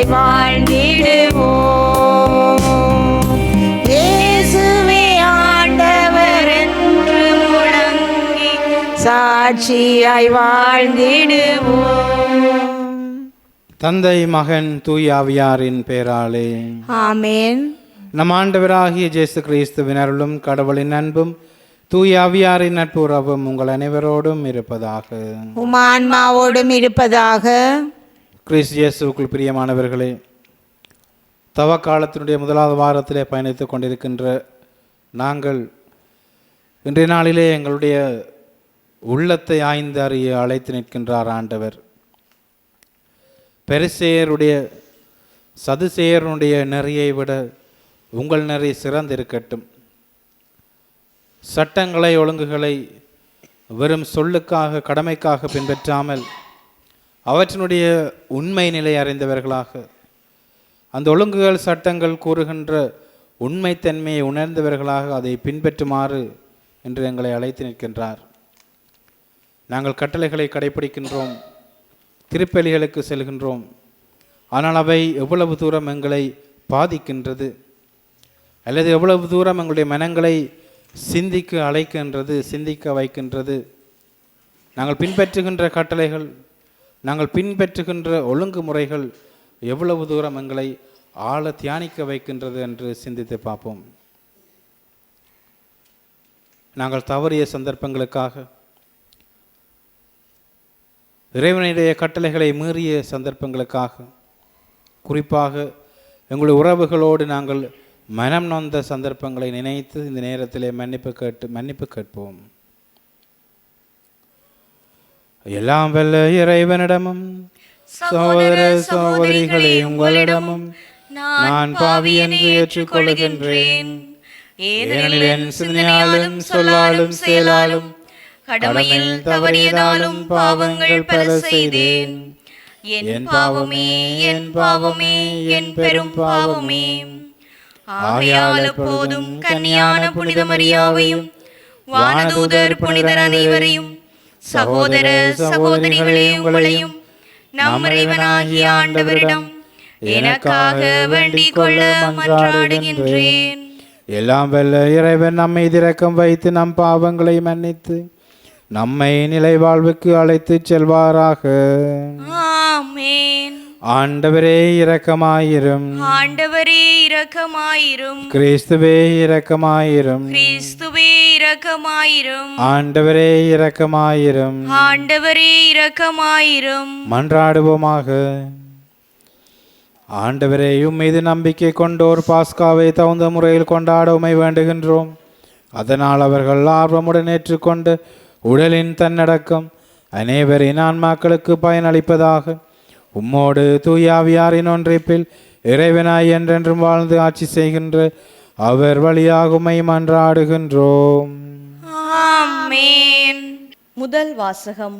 சாட்சியாய் வாழ்ந்திடுவோம். இயேசுவே ஆண்டவர் என்று முழங்கி சாட்சியாய் வாழ்ந்திடுவோம். தந்தை மகன் தூய ஆவியாரின் பெயராலே ஆமென். நம் ஆண்டவராகிய இயேசு கிறிஸ்துவின் அருளும் கடவுளின் அன்பும் தூய ஆவியாரின் நட்புறவும் உங்கள் அனைவரோடும் இருப்பதாக. உம் ஆன்மாவோடும் இருப்பதாக. கிறிஸ்து இயேசுவுக்குள் பிரியமானவர்களே, தவக்காலத்தினுடைய முதலாவது வாரத்திலே பயணித்து கொண்டிருக்கின்ற நாங்கள் இன்றைய நாளிலே எங்களுடைய உள்ளத்தை ஆய்ந்து அறிய அழைத்து நிற்கின்றார் ஆண்டவர். பெரிசேயருடைய சதுசேயருடைய நெறியை விட உங்கள் நெறி சிறந்திருக்கட்டும். சட்டங்களை ஒழுங்குகளை வெறும் சொல்லுக்காக கடமைக்காக பின்பற்றாமல் அவற்றினுடைய உண்மை நிலை அறிந்தவர்களாக, அந்த ஒழுங்குகள் சட்டங்கள் கூறுகின்ற உண்மைத்தன்மையை உணர்ந்தவர்களாக அதை பின்பற்றுமாறு என்று எங்களை அழைத்து நிற்கின்றார். நாங்கள் கட்டளைகளை கடைபிடிக்கின்றோம், திருப்பலிகளுக்கு செல்கின்றோம். ஆனால் அவை எவ்வளவு தூரம் எங்களை பாதிக்கின்றது, அல்லது எவ்வளவு தூரம் எங்களுடைய மனங்களை சிந்திக்க அழைக்கின்றது, சிந்திக்க வைக்கின்றது. நாங்கள் பின்பற்றுகின்ற கட்டளைகள், நாங்கள் பின்பற்றுகின்ற ஒழுங்குமுறைகள் எவ்வளவு தூரம் எங்களை ஆழ தியானிக்க வைக்கின்றது என்று சிந்தித்து பார்ப்போம். நாங்கள் தவறிய சந்தர்ப்பங்களுக்காக, இறைவனுடைய கட்டளைகளை மீறிய சந்தர்ப்பங்களுக்காக, குறிப்பாக எங்களுடைய உறவுகளோடு நாங்கள் மனம் நொந்த சந்தர்ப்பங்களை நினைத்து இந்த நேரத்திலே மன்னிப்பு கேட்போம். எல்லாம் வல்ல இறைவனிடமும் சகோதர சகோதரிகளே உங்களிடமும் நான் பாவி என்று ஏற்றுக்கொள்கின்றேன். ஏனெனில் என் சிந்தனையாலும் சொல்லாலும் செயலாலும் கடமையில் தவறியதாலும் பாவங்கள் பல செய்தேன். என் பாவமே, என் பாவமே, என் பெரும் பாவமே. ஆகையால் எப்போதும் கன்னியான புனித மரியாவையும் வானதூதர் புனிதர் அனைவரையும் சகோதர சகோதரிகளே உங்களையும் நம் இறைவனாகிய ஆண்டவரிடம் எனக்காக வேண்டிக் கொள்ள மன்றாடுகின்றேன். எல்லாம் வல்ல இறைவன் நம்மை இரக்கம் வைத்து நம் பாவங்களை மன்னித்து நம்மை நிலை வாழ்வுக்கு அழைத்து செல்வாராக. ஆமென். ஆண்டவரே இரக்கமாயிரும். ஆண்டவரே இரக்கமாயிரும். கிறிஸ்துவே இரக்கமாயிரும். கிறிஸ்துவே இரக்கமாயிரும். ஆண்டவரே இரக்கமாயிரும். ஆண்டவரே இரக்கமாயிரும். மன்றாடுவோமாக. ஆண்டவரே, உம்மீது நம்பிக்கை கொண்டோர் பாஸ்காவை தகுந்த முறையில் கொண்டாட உம்மை வேண்டுகின்றோம். அதனால் அவர்கள் ஆர்வமுடன் ஏற்றுக்கொண்டு உடலின் தன்னடக்கம் அனைவரின் ஆன்மாக்களுக்கு பயனளிப்பதாக உம்மோடு தூயாவியாரின் ஒன்றைப்பில் இறைவனாய் என்றென்றும் வாழ்ந்து ஆட்சி செய்கின்ற அவர் வழியாக உம்மை மன்றாடுகின்றோம். ஆமென். முதல் வாசகம்.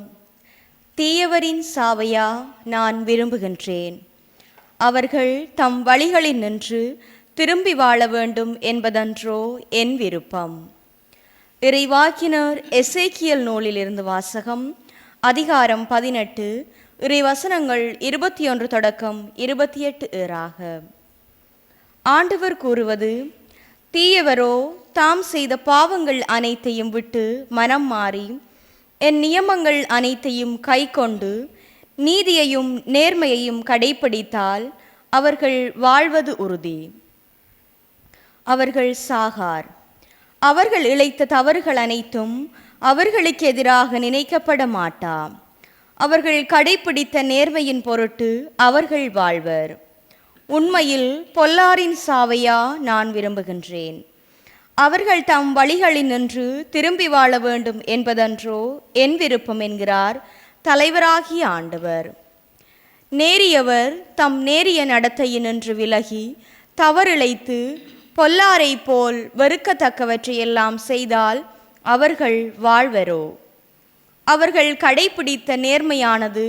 தீயவரின் சாவையா நான் விரும்புகின்றேன். அவர்கள் தம் வழிகளில் நின்று திரும்பி வாழ வேண்டும் என்பதன்றோ என் விருப்பம். இறைவாக்கினர் எசேக்கியல் நூலிலிருந்து வாசகம். அதிகாரம் 18, இறைவசனங்கள் 21 தொடக்கம் 28 ஏறாக. ஆண்டவர் கூறுவது: தீயவரோ தாம் செய்த பாவங்கள் அனைத்தையும் விட்டு மனம் மாறி என் நியமங்கள் அனைத்தையும் கை கொண்டு நீதியையும் நேர்மையையும் கடைப்பிடித்தால் அவர்கள் வாழ்வது உறுதி. அவர்கள் சாகார். அவர்கள் இழைத்த தவறுகள் அனைத்தும் அவர்களுக்கு எதிராக நினைக்கப்பட மாட்டா. அவர்கள் கடைப்பிடித்த நேர்மையின் பொருட்டு அவர்கள் வாழ்வர். உண்மையில் பொல்லாரின் சாவையா நான் விரும்புகின்றேன். அவர்கள் தம் வழிகளில் நின்று திரும்பி வாழ வேண்டும் என்பதன்றோ என் விருப்பம் என்கிறார் தலைவராகிய ஆண்டவர். நேரியவர் தம் நேரிய நடத்தையினின்று விலகி தவறிழைத்து பொல்லாரை போல் வெறுக்கத்தக்கவற்றையெல்லாம் செய்தால் அவர்கள் வாழ்வரோ? அவர்கள் கடைப்பிடித்த நேர்மையானது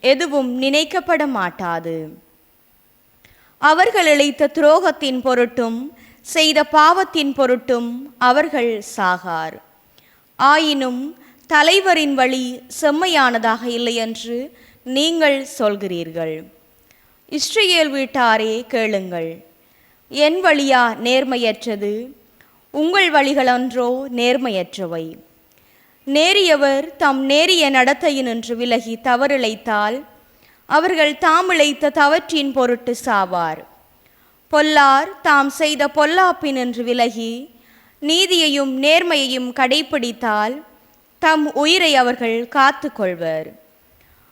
எதுவும் நினைக்கப்பட மாட்டாது. அவர்கள் இழைத்த துரோகத்தின் பொருட்டும் செய்த பாவத்தின் பொருட்டும் அவர்கள் சாகார். ஆயினும் தலைவரின் வழி செம்மையானதாக இல்லை என்று நீங்கள் சொல்கிறீர்கள். இஸ்ரவேல் வீட்டாரே கேளுங்கள். என் வழியா நேர்மையற்றது, உங்கள் வழிகளன்றோ நேர்மையற்றவை. நேரியவர் தம் நேரிய நடத்தையினின்று விலகி தவறிழைத்தால் அவர்கள் தாமிழைத்த தவற்றின் பொருட்டு சாவார். பொல்லார் தாம் செய்த பொல்லாப்பினின்று விலகி நீதியையும் நேர்மையையும் கடைப்பிடித்தால் தம் உயிரை அவர்கள் காத்து கொள்வர்.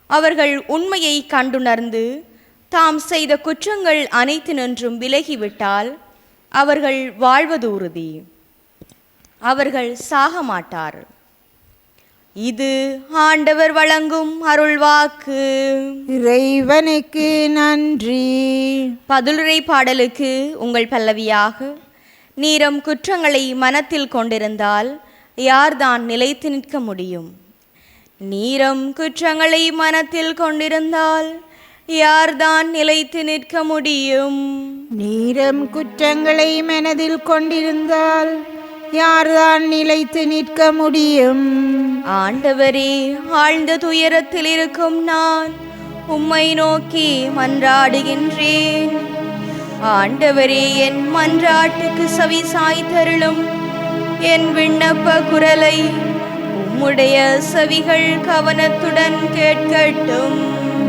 அவர்கள் உண்மையை கண்டுணர்ந்து தாம் செய்த குற்றங்கள் அனைத்தினின்றும் விலகிவிட்டால் அவர்கள் வாழ்வது உறுதி, அவர்கள் சாக மாட்டார். இது ஆண்டவர் வழங்கும் அருள்வாக்கு. இறைவனுக்கு நன்றி. பதிலுரை பாடலுக்கு உங்கள் பல்லவியாக, நீரம் குற்றங்களை மனத்தில் கொண்டிருந்தால் யார்தான் நிலைத்து நிற்க முடியும்? நீரம் குற்றங்களை மனத்தில் கொண்டிருந்தால் யார்தான் நிலைத்து நிற்க முடியும்? நீரம் குற்றங்களை மனதில் கொண்டிருந்தால் யார்தான் நிலைத்து நிற்க முடியும்? ஆண்டவரே, ஆழ்ந்த துயரத்தில் இருக்கும் நான் உம்மை நோக்கி மன்றாடுகின்றேன். ஆண்டவரே, என் மன்றாட்டுக்கு செவி சாய்த்தருளும். என் விண்ணப்ப குரலை உம்முடைய செவிகள் கவனத்துடன் கேட்கட்டும்.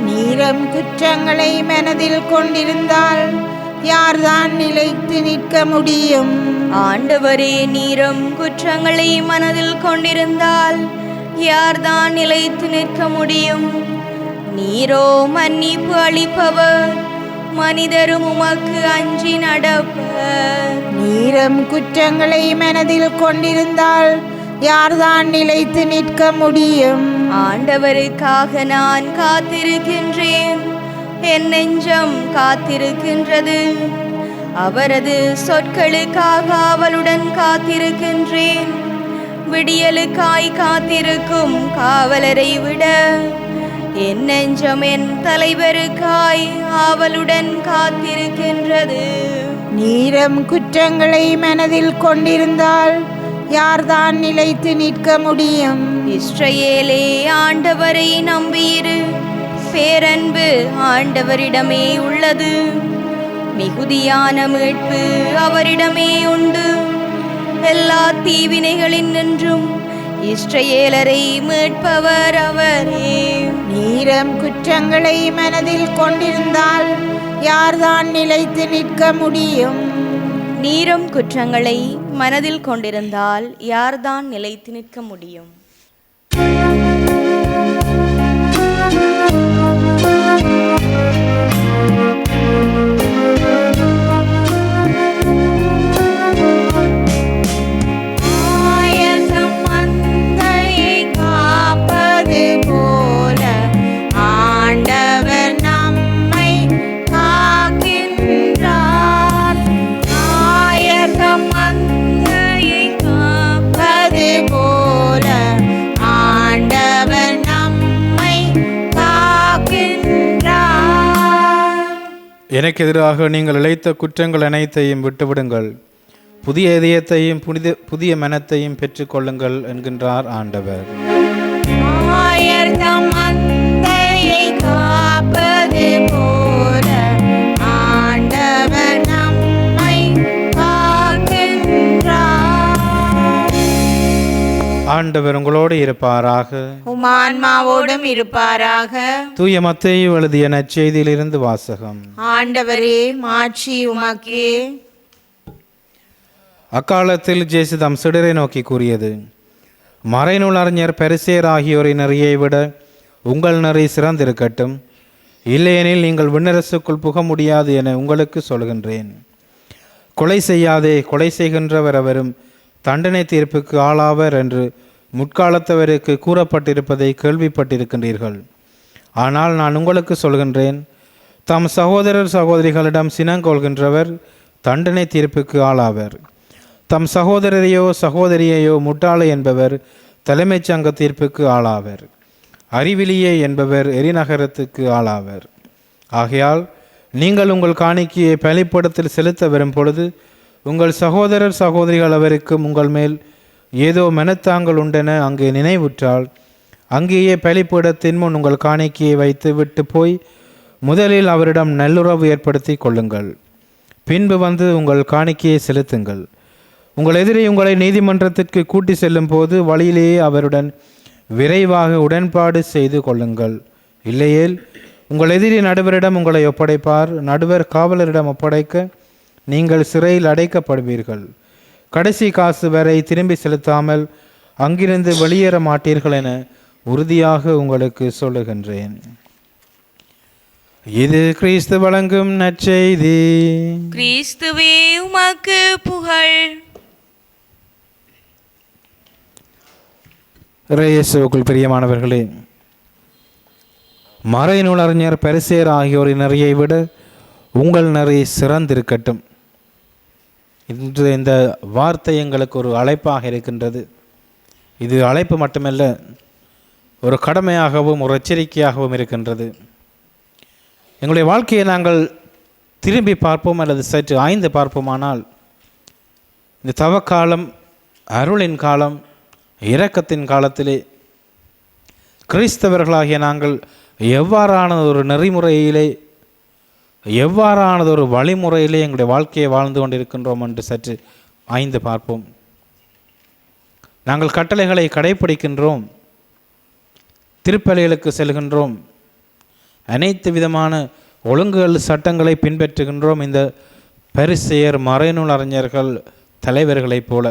நீரம் குற்றங்களை மனதில் கொண்டிருந்தால் யார்தான் நிலைத்து நிற்க முடியும்? ஆண்டவரே, நீரம் குற்றங்களை மனதில் கொண்டிருந்தால் யார்தான் நிலைத்து நிற்க முடியும்? நீரோ மன்னிப்பு அளிப்பவர், மனிதரும் உமக்கு அஞ்சி நடப்பர். நீரம் குற்றங்களை மனதில் கொண்டிருந்தால் யார்தான் நிலைத்து நிற்க முடியும்? ஆண்டவருக்காக நான் காத்திருக்கின்றேன், என் நெஞ்சம் காத்திருக்கின்றது. அவரது சொற்களுக்காக அவளுடன் காத்திருக்கின்றேன். விடியலுக்காய் காத்திருக்கும் காவலரை விட என் நெஞ்சம் என் தலைவருக்காய் அவளுடன் காத்திருக்கின்றது. நீரம் குற்றங்களை மனதில் கொண்டிருந்தால் யார்தான் நிலைத்து நிற்க முடியும்? இஸ்ரவேலே, ஆண்டவரை நம்பியிரு. பேரன்பு ஆண்டவரிடமே உள்ளது, மிகுதியான மீட்பு அவரிடமே உண்டு. எல்லா தீவினைகளின் நின்றும் இஸ்ரவேலரை மீட்பவர் அவரே. நீரம் குற்றங்களை மனதில் கொண்டிருந்தால் யார்தான் நிலைத்து நிற்க முடியும்? நீரம் குற்றங்களை மனதில் கொண்டிருந்தால் யார்தான் நிலைத்து நிற்க முடியும்? எனக்கு எதிராக நீங்கள் இழைத்த குற்றங்கள் அனைத்தையும் விட்டுவிடுங்கள், புதிய இதயத்தையும் புதிய மனத்தையும் பெற்றுக்கொள்ளுங்கள் என்கின்றார் ஆண்டவர். ஆண்டவர் உங்களோடு இருப்பாராக, உம் ஆன்மாவோடும் இருப்பாராக. தூய மத்தேயு எழுதிய நற்செய்தியிலிருந்து வாசகம். ஆண்டவரே, மாட்சி உமக்கே. அக்காலத்தில் இயேசு தம் சீடரை நோக்கி கூறியது, மறைநூல் அறிஞர் பரிசேயர் ஆகியோரின் நெறியை விட உங்கள் நெறி சிறந்திருக்கட்டும். இல்லையெனில் நீங்கள் விண்ணரசுக்குள் புக முடியாது என உங்களுக்கு சொல்கின்றேன். கொலை செய்யாதே, கொலை செய்கின்றவர் அவரும் தண்டனை தீர்ப்புக்கு ஆளாவர் என்று முற்காலத்தவருக்கு கூறப்பட்டிருப்பதை கேள்விப்பட்டிருக்கின்றீர்கள். ஆனால் நான் உங்களுக்கு சொல்கின்றேன், தம் சகோதரர் சகோதரிகளிடம் சினங்கொள்கின்றவர் தண்டனை தீர்ப்புக்கு ஆளாவர். தம் சகோதரரையோ சகோதரியையோ முட்டாளை என்பவர் தலைமைச் சங்க தீர்ப்புக்கு ஆளாவர். அறிவிலியே என்பவர் எரிநகரத்துக்கு ஆளாவர். ஆகையால் நீங்கள் உங்கள் காணிக்கையை பலிப்படத்தில் செலுத்த வரும் பொழுது உங்கள் சகோதரர் சகோதரிகள் அவருக்கும் உங்கள் மேல் ஏதோ மனத்தாங்கள் உண்டென அங்கே நினைவுற்றால் அங்கேயே பலிப்பீடத்தின் முன் உங்கள் காணிக்கையை வைத்து விட்டு போய் முதலில் அவரிடம் நல்லுறவு ஏற்படுத்தி கொள்ளுங்கள். பின்பு வந்து உங்கள் காணிக்கையை செலுத்துங்கள். உங்கள் எதிரி உங்களை நீதிமன்றத்திற்கு கூட்டி செல்லும் போது வழியிலேயே அவருடன் விரைவாக உடன்பாடு செய்து கொள்ளுங்கள். இல்லையேல் உங்கள் எதிரி நடுவரிடம் உங்களை ஒப்படைப்பார். நடுவர் காவலரிடம் ஒப்படைக்க நீங்கள் சிறையில் அடைக்கப்படுவீர்கள். கடைசி காசு வரை திரும்பி செலுத்தாமல் அங்கிருந்து வெளியேற மாட்டீர்கள் என உறுதியாக உங்களுக்கு சொல்லுகின்றேன். இது கிறிஸ்து வழங்கும் நற்செய்தி. கிறிஸ்துவே உமக்கு புகழ். இயேசுவுக்குள் பிரியமானவர்களே, மறைநூல் அறிஞர் பரிசேயர் ஆகியோரின் நெறியை விட உங்கள் நெறி சிறந்திருக்கட்டும். இன்று இந்த வார்த்தை எங்களுக்கு ஒரு அழைப்பாக இருக்கின்றது. இது அழைப்பு மட்டுமல்ல, ஒரு கடமையாகவும் ஒரு எச்சரிக்கையாகவும் இருக்கின்றது. எங்களுடைய வாழ்க்கையை நாங்கள் திரும்பி பார்ப்போம் அல்லது சற்று ஆய்ந்து பார்ப்போமானால், இந்த தவக்காலம், அருளின் காலம், இரக்கத்தின் காலத்திலே கிறிஸ்தவர்களாகிய நாங்கள் எவ்வாறான ஒரு நெறிமுறையிலே, எவ்வாறானது ஒரு வழிமுறையிலே எங்களுடைய வாழ்க்கையை வாழ்ந்து கொண்டிருக்கின்றோம் என்று சற்று ஆய்ந்து பார்ப்போம். நாங்கள் கட்டளைகளை கடைப்பிடிக்கின்றோம், திருப்பலிகளுக்கு செல்கின்றோம், அனைத்து விதமான ஒழுங்குகள் சட்டங்களை பின்பற்றுகின்றோம். இந்த பரிசேயர், மறைநூல் அறிஞர்கள், தலைவர்களைப் போல.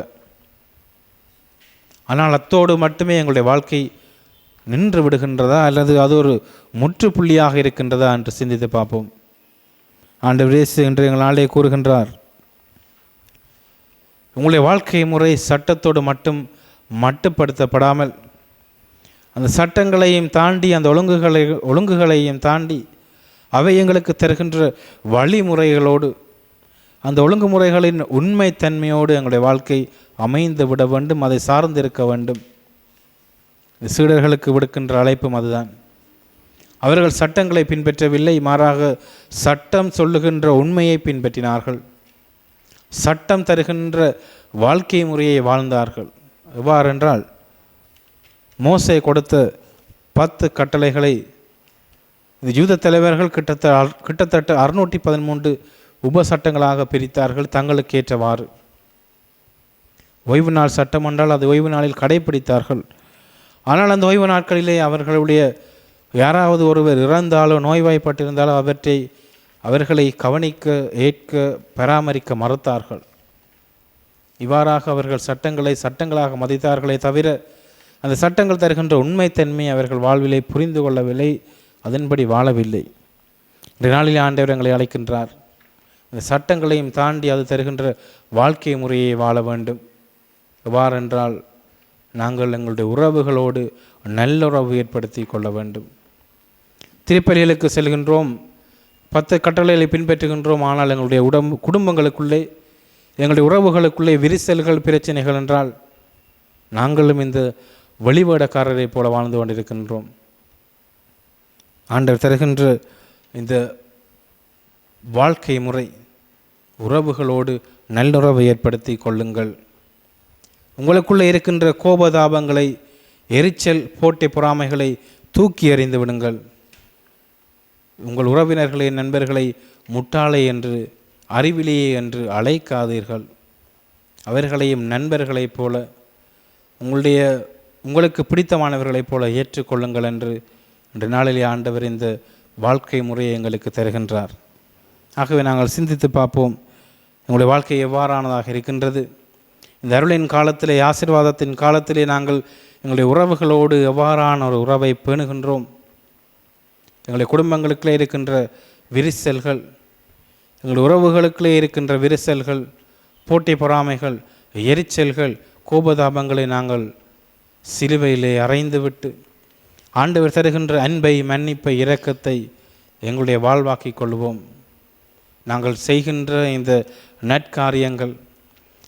ஆனால் அத்தோடு மட்டுமே எங்களுடைய வாழ்க்கை நின்று விடுகின்றதா அல்லது அது ஒரு முற்றுப்புள்ளியாக இருக்கின்றதா என்று சிந்தித்து பார்ப்போம். ஆண்டவர் இயேசு என்று எங்கள் நாளே கூறுகின்றார், உங்களுடைய வாழ்க்கை முறை சட்டத்தோடு மட்டும் மட்டுப்படுத்தப்படாமல் அந்த சட்டங்களையும் தாண்டி, அந்த ஒழுங்குகளையும் தாண்டி அவை எங்களுக்கு தருகின்ற வழிமுறைகளோடு, அந்த ஒழுங்குமுறைகளின் உண்மைத்தன்மையோடு எங்களுடைய வாழ்க்கை அமைந்து விட வேண்டும், அதை சார்ந்து இருக்க வேண்டும். சீடர்களுக்கு விடுக்கின்ற அழைப்பும் அதுதான். அவர்கள் சட்டங்களை பின்பற்றவில்லை, மாறாக சட்டம் சொல்லுகின்ற உண்மையை பின்பற்றினார்கள். சட்டம் தருகின்ற வாழ்க்கை முறையை வாழ்ந்தார்கள். எவ்வாறென்றால், மோசே கொடுத்த 10 கட்டளைகளை இந்த யூத தலைவர்கள் கிட்டத்தட்ட 613 உபசட்டங்களாக பிரித்தார்கள் தங்களுக்கு ஏற்றவாறு. ஓய்வு நாள் சட்டம் என்றால் அது ஓய்வு நாளில் கடைப்பிடித்தார்கள். ஆனால் அந்த ஓய்வு நாட்களிலே அவர்களுடைய யாராவது ஒருவர் இறந்தாலோ நோய்வாய்ப்பட்டிருந்தாலோ அவர்களை கவனிக்க, ஏற்க, பராமரிக்க மறுத்தார்கள். இவ்வாறாக அவர்கள் சட்டங்களாக மதித்தார்களே தவிர அந்த சட்டங்கள் தருகின்ற உண்மைத்தன்மை அவர்கள் வாழ்விலை புரிந்து கொள்ளவில்லை, அதன்படி வாழவில்லை. இந்த நாளிலே ஆண்டவர் எங்களை அழைக்கின்றார், இந்த சட்டங்களையும் தாண்டி அது தருகின்ற வாழ்க்கை முறையை வாழ வேண்டும். எவ்வாறென்றால், நாங்கள் எங்களுடைய உறவுகளோடு நல்லுறவு ஏற்படுத்தி கொள்ள வேண்டும். திருப்பலிகளுக்கு செல்கின்றோம், 10 கட்டளைகளை பின்பற்றுகின்றோம். ஆனால் எங்களுடைய குடும்பங்களுக்குள்ளே, எங்களுடைய உறவுகளுக்குள்ளே விரிசல்கள், பிரச்சனைகள் என்றால் நாங்களும் இந்த வெளிவேடக்காரரை போல வாழ்ந்து கொண்டிருக்கின்றோம். ஆண்டவர் தருகின்ற இந்த வாழ்க்கை முறை, உறவுகளோடு நல்லுறவை ஏற்படுத்தி கொள்ளுங்கள். உங்களுக்குள்ளே இருக்கின்ற கோபதாபங்களை, எரிச்சல், போட்டி பொறாமைகளை தூக்கி எறிந்து விடுங்கள். உங்கள் உறவினர்களை, நண்பர்களை முட்டாளை என்று, அறிவிலேயே என்று அழைக்காதீர்கள். அவர்களையும் நண்பர்களைப் போல, உங்களுக்கு பிடித்தமானவர்களைப் போல ஏற்றுக்கொள்ளுங்கள் என்று இன்று நாளிலே ஆண்டவர் இந்த வாழ்க்கை முறையை எங்களுக்கு தருகின்றார். ஆகவே நாங்கள் சிந்தித்து பார்ப்போம், எங்களுடைய வாழ்க்கை எவ்வாறானதாக இருக்கின்றது. இந்த அருளின் காலத்திலே, ஆசீர்வாதத்தின் காலத்திலே நாங்கள் எங்களுடைய உறவுகளோடு எவ்வாறான ஒரு உறவை பேணுகின்றோம். எங்களுடைய குடும்பங்களுக்குள்ளே இருக்கின்ற விரிசல்கள், எங்களுடைய உறவுகளுக்குள்ளே இருக்கின்ற விரிசல்கள், போட்டி பொறாமைகள், எரிச்சல்கள், கோபதாபங்களை நாங்கள் சிலுவையிலே அறைந்துவிட்டு ஆண்டவர் தருகின்ற அன்பை, மன்னிப்பை, இரக்கத்தை எங்களுடைய வாழ்வாக்கிக் கொள்வோம். நாங்கள் செய்கின்ற இந்த நற்காரியங்கள்,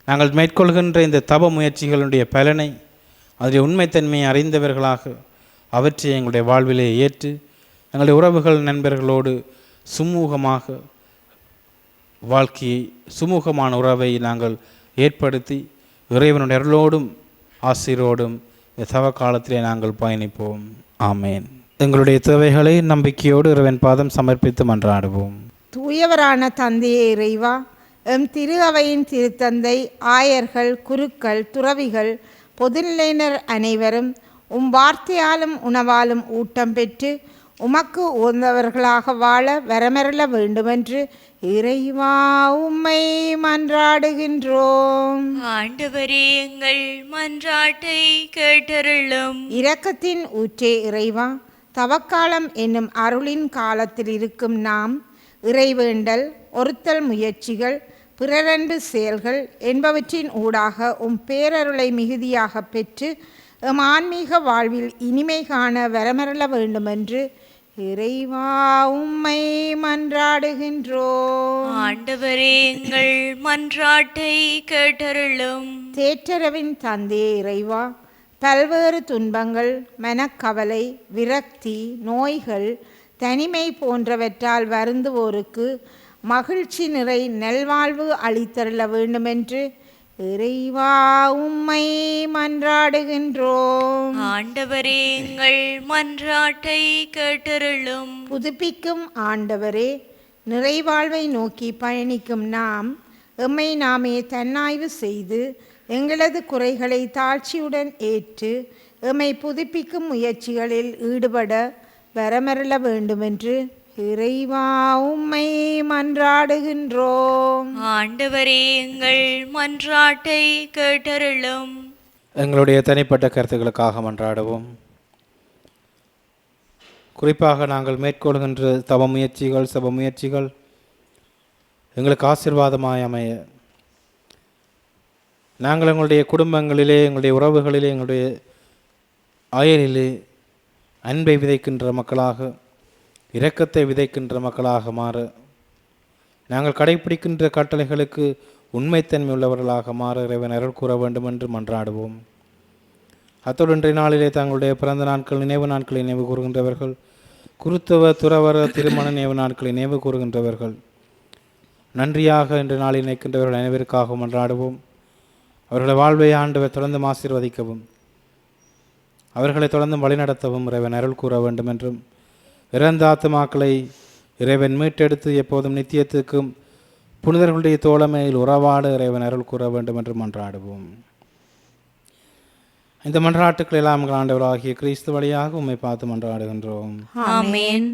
நாங்கள் மேற்கொள்கின்ற இந்த தப முயற்சிகளுடைய பலனை, அதனுடைய உண்மைத்தன்மையை அறிந்தவர்களாக அவற்றை எங்களுடைய வாழ்விலே ஏற்று எங்களுடைய உறவுகள், நண்பர்களோடு சுமூகமாக வாழ்க்கையை, சுமூகமான உறவை நாங்கள் ஏற்படுத்தி இறைவனுடைய அருளோடும் ஆசீரோடும் இந்த தவ காலத்திலே நாங்கள் பயணிப்போம். ஆமேன். எங்களுடைய தேவைகளை நம்பிக்கையோடு இறைவன் பாதம் சமர்ப்பித்து மன்றாடுவோம். தூயவரான தந்தையே இறைவா, எம் திரு அவையின் திருத்தந்தை, ஆயர்கள், குருக்கள், துறவிகள், பொதுநிலையினர் அனைவரும் உம் வார்த்தையாலும் உணவாலும் ஊட்டம் பெற்று உமக்கு உகந்தவர்களாக வாழ வரமருள வேண்டுமென்று இறைவா உம்மை மன்றாடுகின்றோம். ஆண்டவரே, எங்கள் மன்றாட்டை கேட்டருளும். இரக்கத்தின் ஊற்றே இறைவா, தவக்காலம் என்னும் அருளின் காலத்தில் இருக்கும் நாம் இறைவேண்டல், ஒருத்தல் முயற்சிகள், பிறரன்பு செயல்கள் என்பவற்றின் ஊடாக உம் பேரருளை மிகுதியாக பெற்று எம் ஆன்மீக வாழ்வில் இனிமை காண வரமருள வேண்டுமென்று இறைவா உம்மை மன்றாடுகின்றோம். ஆண்டவரே, எங்கள் மன்றாட்டை கேட்டருளும். தேற்றரவின் தந்தையே இறைவா, பல்வேறு துன்பங்கள், மனக்கவலை, விரக்தி, நோய்கள், தனிமை போன்றவற்றால் வருந்துவோருக்கு மகிழ்ச்சி நிறை நல்வாழ்வு அளித்தருள வேண்டுமென்று இறைவா உம்மை மன்றாடுகின்றோம். ஆண்டவரே, எங்கள் மன்றாட்டை கேட்டருளும். புதுப்பிக்கும் ஆண்டவரே, நிறைவாழ்வை நோக்கி பயணிக்கும் நாம் எம்மை நாமே தன்னாய்வு செய்து எங்களது குறைகளை தாழ்ச்சியுடன் ஏற்று எம்மை புதுப்பிக்கும் முயற்சிகளில் ஈடுபட வரமருள வேண்டுமென்று இறைவா உம்மை மன்றாடுகின்றோம். ஆண்டவரே, எங்கள் மன்றாட்டை கேட்டருளும். எங்களுடைய தனிப்பட்ட கருத்துக்களுக்காக மன்றாடுவோம். குறிப்பாக நாங்கள் மேற்கொள்கின்ற தவ முயற்சிகள், சப முயற்சிகள் எங்களுக்கு ஆசீர்வாதமாய் அமைய, நாங்கள் எங்களுடைய குடும்பங்களிலே, எங்களுடைய உறவுகளிலே, எங்களுடைய அயலிலே அன்பை விதைக்கின்ற மக்களாக, இரக்கத்தை விதைக்கின்ற மக்களாக மாற, நாங்கள் கடைப்பிடிக்கின்ற கட்டளைகளுக்கு உண்மைத்தன்மை உள்ளவர்களாக மாற இறைவன் அருள் கூற வேண்டும் என்று மன்றாடுவோம். அத்தோடு இன்றைய நாளிலே தங்களுடைய பிறந்த நாட்கள், நினைவு நாட்களை நினைவு கூறுகின்றவர்கள், குருத்துவ துறவர திருமண நினைவு நாட்களை நினைவு கூறுகின்றவர்கள், நன்றியாக இன்று நாளில் நினைக்கின்றவர்கள் அனைவருக்காகவும் மன்றாடுவோம். அவர்களை வாழ்வை ஆண்டவர் தொடர்ந்து ஆசீர்வதிக்கவும், அவர்களை தொடர்ந்து வழிநடத்தவும் இறைவன் அருள் கூற வேண்டும் என்றும், இறந்த ஆத்துமாக்களை இறைவன் மீட்டெடுத்து எப்போதும் நித்தியத்துக்கும் புனிதர்களுடைய தோழமையில் உறவாட இறைவன் அருள் கூற வேண்டும் என்று மன்றாடுவோம். இந்த மன்றாட்டுக்கள் எல்லாம் ஆண்டவராகிய கிறிஸ்து வழியாக உம்மை பார்த்து மன்றாடுகின்றோம். ஆமென்.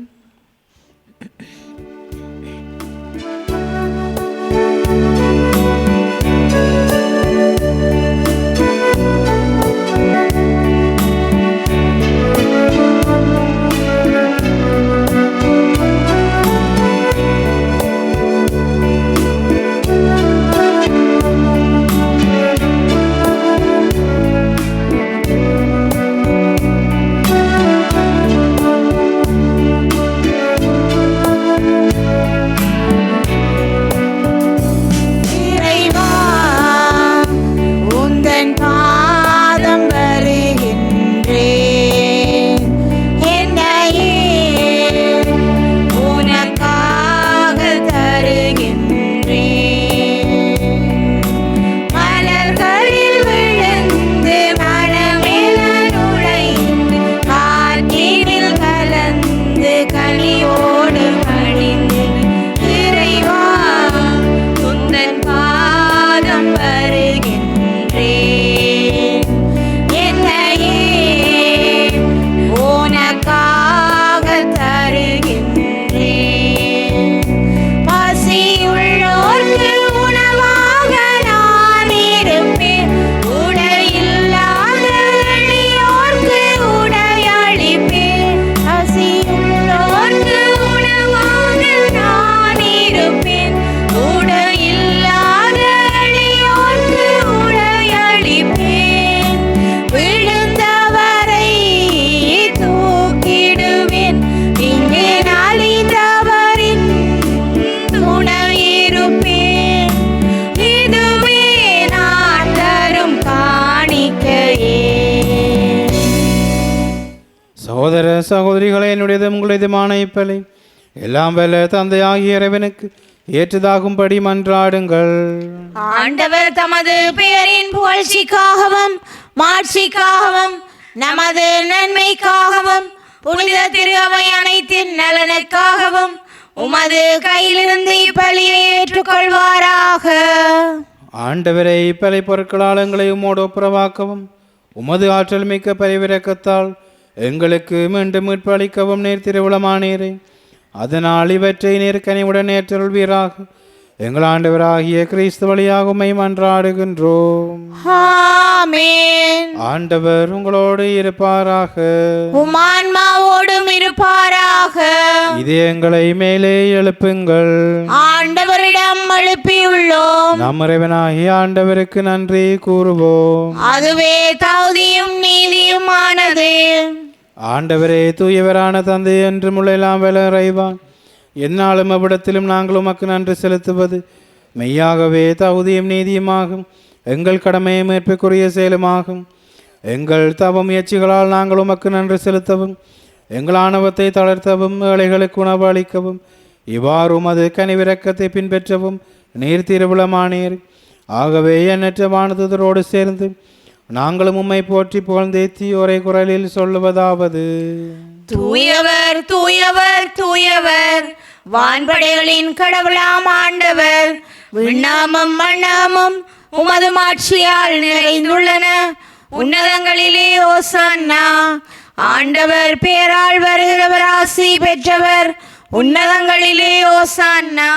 சகோதர சகோதரிகளே, என்னுடையது உங்களுடையதுமான இப்பலை எல்லாம் வல்ல தந்தையாகிய இறைவனுக்கு ஏற்றதாகும்படி மன்றாடுங்கள். ஆண்டவர் தமது பெயரின் புகழ்ச்சிக்காகவும் மாட்சிக்காகவும் நமது நன்மைக்காகவும் புனித திரு அவை அனைத்தின் நலனுக்காகவும் உமது கையிலிருந்து இப்பலியை ஏற்றுக்கொள்வாராக. ஆண்டவரை இப்பலை பொருட்களால் எங்களை உம்மோடு ஒப்புரவாக்கவும் உமது ஆற்றல் மிக்க பரிவிரக்கத்தால் எங்களுக்கு மீண்டும் மீட்பு அளிக்கவும் நீர் திருவுளமானீரே. அதனால் இவற்றை நீர் கனிவுடன் ஏற்றருள்வீராக. எங்கள் ஆண்டவராகிய கிறிஸ்து வழியாக உம்மை மன்றாடுகின்றோம். ஆமென். ஆண்டவர் உங்களோடு இருப்பாராக. உம் ஆன்மாவோடும் இருப்பாராக. இதயங்களை மேலே எழுப்புங்கள். ஆண்டவரிடம் எழுப்பியுள்ளோம். நம் இறைவனாகிய ஆண்டவருக்கு நன்றி கூறுவோம். அதுவே தகுதியும் நீதியுமானது. ஆண்டவரே தூயவரான தந்தை என்று முளையெல்லாம் வேலை இறைவான், எந்நாளும் அவ்விடத்திலும் நாங்கள் உமக்கு நன்றி செலுத்துவது மெய்யாகவே தகுதியும் நீதியுமாகும். எங்கள் கடமையை மேற்புக்குரிய செயலுமாகும். எங்கள் தவ முயற்சிகளால் நாங்கள் உமக்கு நன்றி செலுத்தவும் எங்கள் ஆணவத்தை தளர்த்தவும் ஏழைகளுக்கு உணவு அளிக்கவும் இவ்வாறு உமது கனிவிரக்கத்தை பின்பற்றவும் நீர் திருவுளமானீர். ஆகவே எண்ணற்ற வானதூதரோடு சேர்ந்து நாங்களும் உம்மை போற்றி புகழ்ந்தேத்தி ஒரே குரலில் சொல்லுவதாவது: தூயவர் தூயவர் தூயவர், வான்படைகளின் கடவுளாம் ஆண்டவர். விண்ணாமும் மண்ணாமும் உமது மாட்சியால் நிறைந்துள்ளன. உன்னதங்களிலே ஓசன்னா. ஆண்டவர் பேரால் வருகிறவர் ஆசி பெற்றவர். உன்னதங்களிலே ஓசன்னா.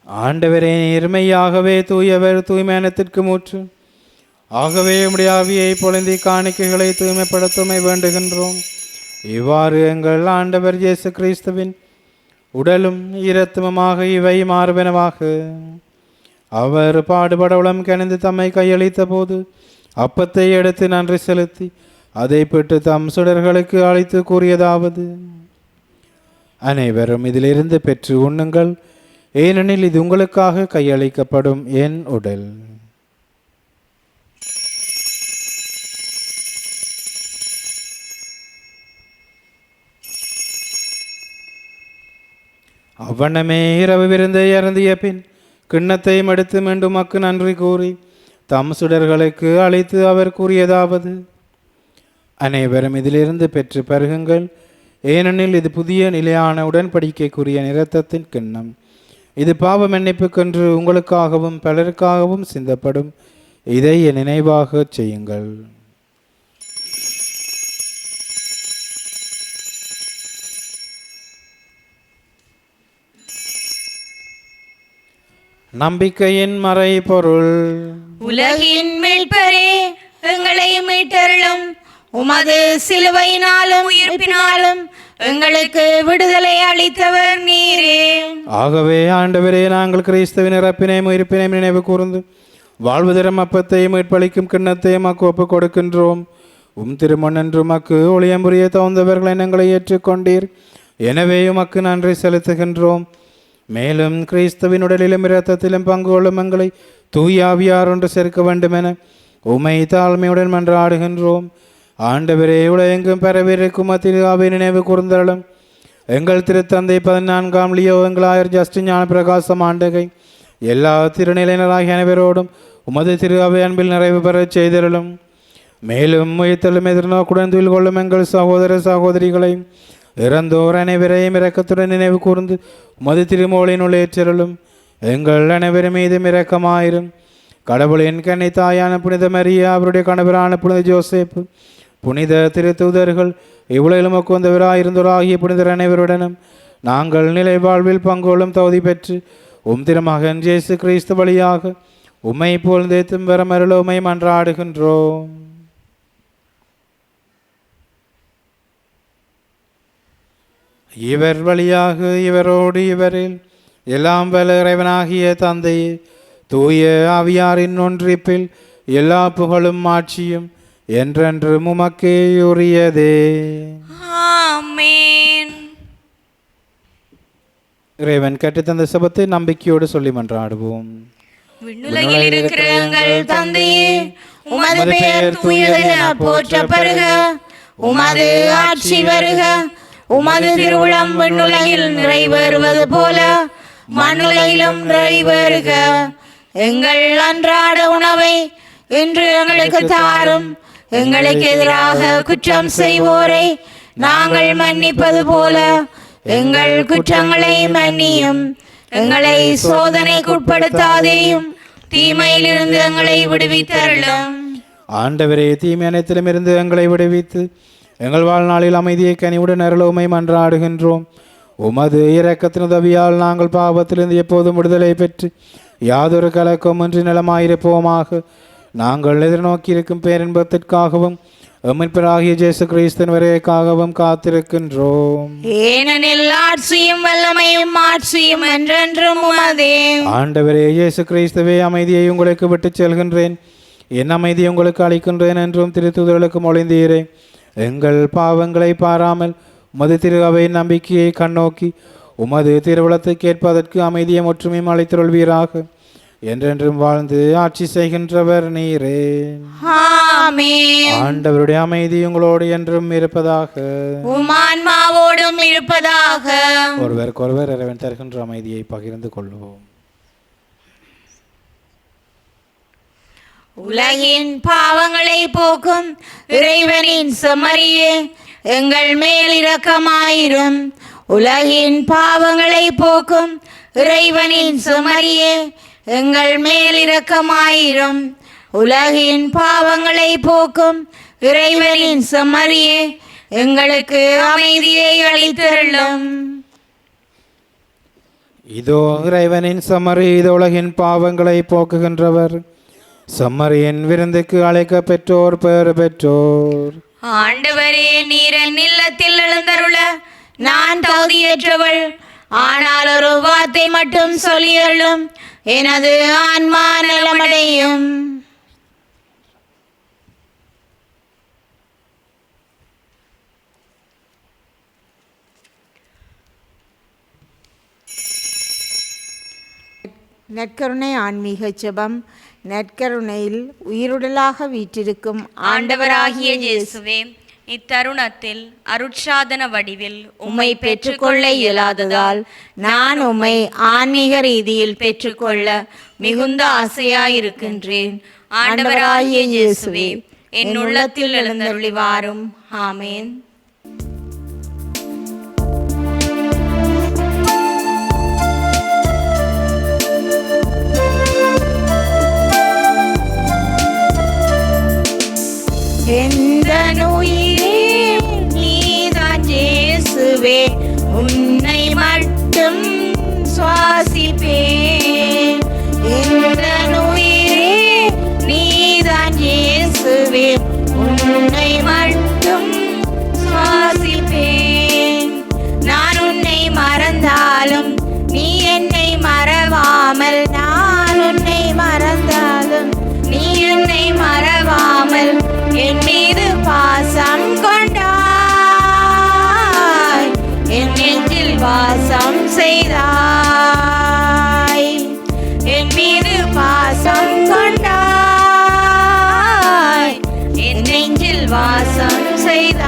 ஆண்டவரே நேர்மையாகவே தூயவர், தூய்மையானத்திற்கு மூற்று. ஆகவே உம்முடைய ஆவியை பொழுந்தி காணிக்கைகளை தூய்மைப்படுத்துமை வேண்டுகின்றோம். இவ்வாறு எங்கள் ஆண்டவர் இயேசு கிறிஸ்துவின் உடலும் இரத்தமுமாக இவை மாறுவனவாக. அவர் பாடுபடவுளம் கணிந்து தம்மை கையளித்த போது அப்பத்தை எடுத்து நன்றி செலுத்தி அதை பெற்று தம் சுடர்களுக்கு அளித்து கூறியதாவது: அனைவரும் இதிலிருந்து பெற்று உண்ணுங்கள், ஏனெனில் இது உங்களுக்காக கையளிக்கப்படும் என் உடல். அவ்வண்ணமே இரவு விருந்தை அருந்திய பின் கிண்ணத்தையும் எடுத்து மீண்டும் மக்கு நன்றி கூறி தம் சுடர்களுக்கு அழைத்து அவர் கூறியதாவது: அனைவரும் இதிலிருந்து பெற்று பருகுங்கள், ஏனெனில் இது புதிய நிலையான உடன்படிக்கைக்குரிய இரத்தத்தின் கிண்ணம். இது பாவ மன்னிப்புக்கென்று உங்களுக்காகவும் பலருக்காகவும் சிந்தப்படும். இதை என் நினைவாக செய்யுங்கள். நம்பிக்கையின் மறை பொருள். உலகின் மீட்பரே, எங்களை மீட்டருளும். உமது சிலுவையினாலும் உயிர்ப்பினாலும் எங்களுக்கு விடுதலை அளித்தவர் நீரே. ஆகவே ஆண்டவரே, நாங்கள் கிறிஸ்துவின் இறப்பினையும் உயிர்ப்பினையும் நினைவு கூர்ந்து வாழ்வு தரும் அப்பத்தையும் மீட்பளிக்கும் கிண்ணத்தையும் மக்கு ஒப்புக் கொடுக்கின்றோம். திருமணன்று மக்கு ஒளியம்புரிய தகுந்தவர்களை எங்களை ஏற்றுக்கொண்டீர். எனவே உமக்கு நன்றி செலுத்துகின்றோம். மேலும் கிறிஸ்துவின் உடலிலும் இரத்தத்திலும் பங்கு கொள்ளும் எங்களை தூயாவியார் ஒன்று சேர்க்க வேண்டுமென உமை தாழ்மையுடன் மன்றாடுகின்றோம். ஆண்டவரே, உலகெங்கும் பரவிருக்கும் திரு நினைவு கூர்ந்தருளும். எங்கள் திருத்தந்தை 14ஆம் லியோ, எங்கள் ஆயர் ஜஸ்டின் ஞான பிரகாசம் ஆண்டகை, எல்லா திருநிலையினராகிய அனைவரோடும் உமது திரு அவை அன்பில் நிறைவு பெறச் செய்தருளும். மேலும் உயிர்த்தலும் எதிர்நோக்குடன் துயில் கொள்ளும் எங்கள் சகோதர சகோதரிகளையும் இறந்தோர் அனைவரையும் இரக்கத்துடன் நினைவு கூர்ந்து உமது திருமோளினுள் ஏற்றருளும். எங்கள் அனைவரும் மீதும் இரக்கமாயிரும். கடவுளின் கன்னை தாயான புனித மரியா, அவருடைய கணவரான புனித ஜோசேப்பு, புனித திருத்தூதர்கள், இவ்வுலகிலும் வந்தவராயிருந்தோராகிய புனிதர் அனைவருடனும் நாங்கள் நிலை வாழ்வில் பங்கோளும் தகுதி பெற்று திருமகன் இயேசு கிறிஸ்து வழியாக உம்மை புகழ்ந்தேத்தும் வரமருள உம்மை மன்றாடுகின்றோம். இவர் வழியாக இவரோடு இவரில் எல்லாம் வல்ல இறைவனாகிய தந்தையே, தூய ஆவியாரின் ஒன்றிப்பில் எல்லா புகழும் ஆட்சியும் என்றென்று உமக்கே உரியதே. ஆமென். இறைவன் கற்றுத்தந்த சபத்தை நம்பிக்கையோடு சொல்லி மன்றாடுவோம். விண்ணுலகில் இருக்கிற எங்கள் தந்தையே, உமது பெயர் தூயதென போற்றப் பெறுக. உமது ஆட்சி வருக. உமது திருவுளம் விண்ணுலகில் நிறைவேறுவது போல மண்ணுலகிலும் நிறைவேறுக. எங்கள் அன்றாட உணவை இன்று எங்களுக்கு தாரும். எங்களுக்கு எதிராக குற்றம் செய்வோரை நாங்கள் மன்னிப்பது போல எங்கள் குற்றங்களை மன்னியும். எங்களை சோதனைக்குட்படுத்தாதேயும், தீமையிலிருந்து எங்களை விடுவித்தருளும். ஆண்டவரே, தீமை அனைத்திலும் இருந்து எங்களை விடுவித்து எங்கள் வாழ்நாளில் அமைதியை கனிவுடன் அருளுமை மன்றாடுகின்றோம். உமது இரக்கத்தின் உதவியால் நாங்கள் பாவத்திலிருந்து எப்போதும் விடுதலை பெற்று யாதொரு கலக்கமின்றி நலமாயிருப்போமாக. நாங்கள் எதிர்நோக்கியிருக்கும் பேரின்பத்திற்காகவும் மீட்பராகிய இயேசு கிறிஸ்துவின் வருகைக்காகவும் காத்திருக்கின்றோம். ஏனெனில் ஆட்சியும் வல்லமையும் மாட்சியும் என்றென்றும் உமதே. ஆண்டவரே இயேசு கிறிஸ்துவே, அமைதியை உங்களுக்கு விட்டுச் செல்கின்றேன், என் அமைதியை உங்களுக்கு அளிக்கின்றேன் என்றும் திருத்தூதர்களுக்கு மொழிந்தீரே. எங்கள் பாவங்களை பாராமல் உமது திரு அவையின் நம்பிக்கையை கண்ணோக்கி உமது திருவுளத்தை கேட்பதற்கு அமைதியை ஒற்றுமையும் அளித்தருள்வீராக. என்றென்றும் வாழ்ந்து ஆட்சி செய்கின்றவர் நீரே. ஆமென். ஆண்டவருடைய அமைதி உங்களோடு என்றும் இருப்பதாக, உம் ஆன்மாவோடும் இருப்பதாக. ஒருவருக்கொருவர் இறைவன் தருகின்ற அமைதியை பகிர்ந்து கொள்வோம். உலகின் பாவங்களை போக்கும் இறைவனின் செம்மறியே, எங்கள் மேல் இரக்கமாயிரும். உலகின் பாவங்களை போக்கும் இறைவனின் செம்மறியே, எங்கள் மேல் இரக்கமாயிரும். உலகின் பாவங்களை போக்கும் இறைவனின் செம்மறியே, எங்களுக்கு அமைதியை அளித்தருளும். இதோ இறைவனின் செம்மறி, இது உலகின் பாவங்களை போக்குகின்றவர். செம்மறியின் விருந்துக்கு அழைக்க பெற்றோர் பெயர் பெற்றோர். ஆண்டவரே, நீர் என் இல்லத்தில் எழுந்தருள நான் தகுதியற்றவள். ஆனால் ஒரு வார்த்தை மட்டும் சொல்லியருளும், எனது ஆன்மா நலமடையும். நற்கருணை ஆன்மீக ஜெபம். நற்கருணையில் உயிருடலாக வீற்றிருக்கும் ஆண்டவராகிய இயேசுவே, இத்தருணத்தில் அருட்சாதன வடிவில் உம்மை பெற்றுக்கொள்ள இயலாததால் நான் உம்மை ஆன்மீக ரீதியில் பெற்றுக்கொள்ள மிகுந்த ஆசையாயிருக்கின்றேன். ஆண்டவராகிய இயேசுவே, என் உள்ளத்தில் எழுந்தருளி வாரும். ஆமென். எந்த நோயிலே நீதான் இயேசுவே, உன்னை மட்டும் சுவாசிப்பேன். எந்த நோயிலே நீதான் இயேசுவே, உன்னை மட்டும் சுவாசிப்பேன். நான் உன்னை மறந்தாலும் நீ என்னை மறவாமல், நான் உன்னை மறந்தாலும் நீ என்னை மறவாமல் என் மீது பாசம் கொண்டாய், என் நெஞ்சில் வாசம் செய்தாய். என் மீது பாசம் கொண்டாய், என் நெஞ்சில் வாசம் செய்தாய்.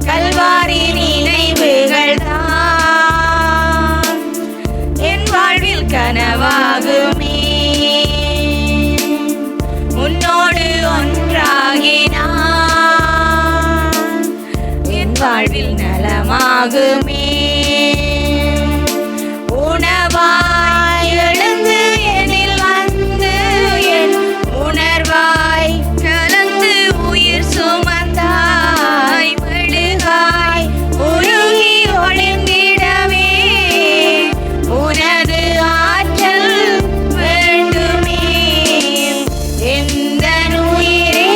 கல்வாரி நினைவுகள் தான் என் வாழ்வில் கனவாகுமே. உன்னோடு ஒன்றாகினான் என் வாழ்வில் நலமாகுமே. உணவாய் எழுந்து எனில் வந்து என் உணர்வாய் கலந்து உயிர் சுமந்தாய். மெழுகாய் உருகி ஒளிந்திடவே உனது ஆற்றல் வேண்டுமே. எந்த உயிரே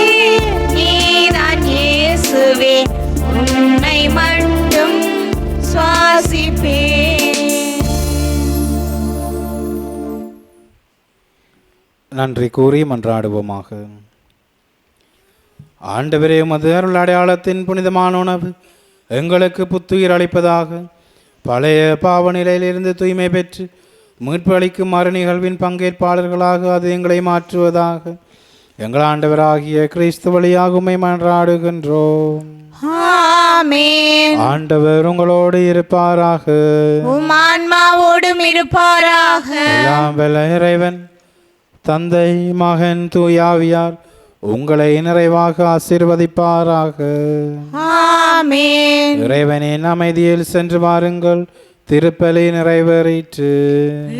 நீதான் இயேசுவே, உன்னை மட்டும் சுவாசிப்பேன். நன்றி கூறி மன்றாடுவோமாக. ஆண்டவரே, உமது அருள் அடையாளத்தின் புனிதமான உணவு எங்களுக்கு புத்துயிர் அளிப்பதாக. பழைய பாவ நிலையிலிருந்து தூய்மை பெற்று மீட்பு அளிக்கும் மறு நிகழ்வின் பங்கேற்பாளர்களாக அது எங்களை மாற்றுவதாக. எங்கள் ஆண்டவராகிய கிறிஸ்து வழியாக உம்மை மன்றாடுகின்றோம். ஆமென். ஆண்டவர் உங்களோடு இருப்பாராக. உம் ஆன்மாவோடும் இருப்பாராக. எல்லாம் வல்ல இறைவன் தந்தை, மகன், தூயாவியார் உங்களை நிறைவாக ஆசீர்வதிப்பாராக. ஆமென். இறைவனின் அமைதியில் சென்று வாருங்கள். திருப்பலி நிறைவேறிற்று.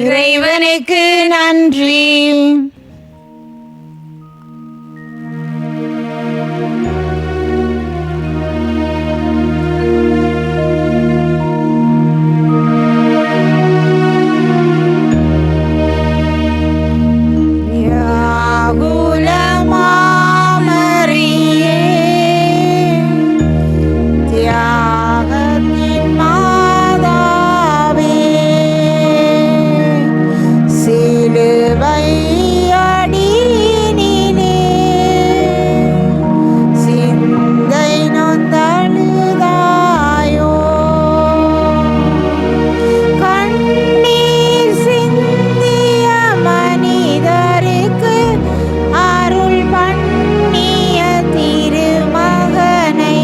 இறைவனுக்கு நன்றி. வியாகுலமாமரியே, தியாகத்தின் மாதாவே, சிலுவை அடியினிலே சிந்தை நொந்தழுதாயோ, கண்ணீர் சிந்திய மனிதருக்கு அருள் பண்ணிய திருமகனை,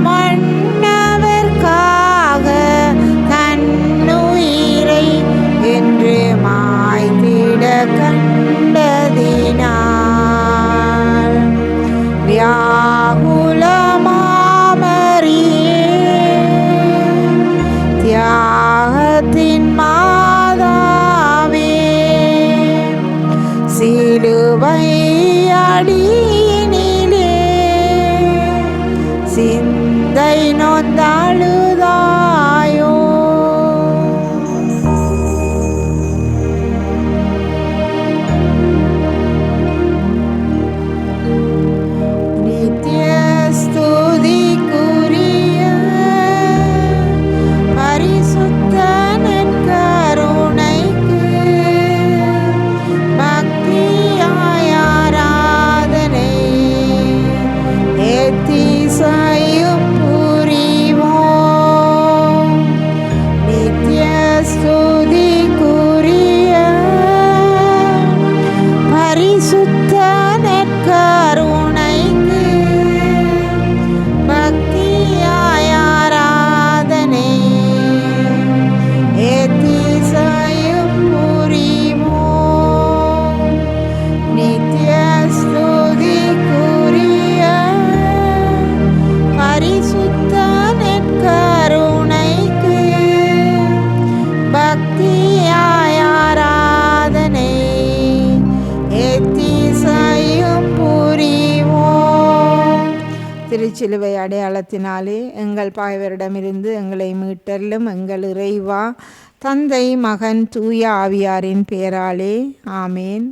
மன்னவர்க்காக தன்னுயிரை என்று மாய்த்திட கண்டதினால், வியாகுலமாமரியே, தியாகத்தின் மாதாவே, சிலுவை அடியினிலே சிந்தை நொந்தழுதாயோ. நித்திய ஸ்துதிக்குரிய பரிசுத்த நற்கருணைக்கு பக்தியாய் ஆராதனை எத்திசையும் புரிவோம். நித்திய ஸ்துதிக்குரிய பரிசுத்த நற்கருணைக்கு பக்தியாய் ஆராதனை எத்திசையும் புரிவோம். நித்திய ஸ்துதிக்குரிய பரிசுத்த நற்கருணைக்கு பக்தியாய் ஆராதனை எத்திசையும் புரிவோம். திருச்சிலுவை அடையாளத்தினாலே எங்கள் பாய்வரிடமிருந்து எங்களை மீட்டலும் எங்கள் இறைவா, தந்தை மகன் தூய ஆவியாரின் பெயராலே ஆமேன்.